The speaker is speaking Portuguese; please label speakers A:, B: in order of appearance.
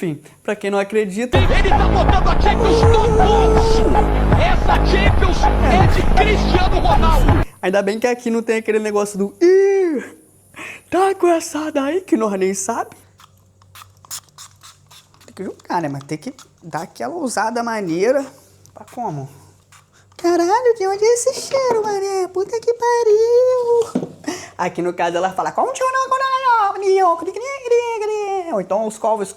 A: Enfim, pra quem não acredita...
B: Ele tá botando a Champions no bolso! Essa Champions é de Cristiano Ronaldo!
A: Ainda bem que aqui não tem aquele negócio do... Ih, tá com essa daí que nós nem sabe. Tem que jogar, né? Mas tem que dar aquela ousada maneira. Pra como? Caralho, de onde é esse cheiro, mané? Puta que pariu! Aqui no caso ela fala... Ou então os covos.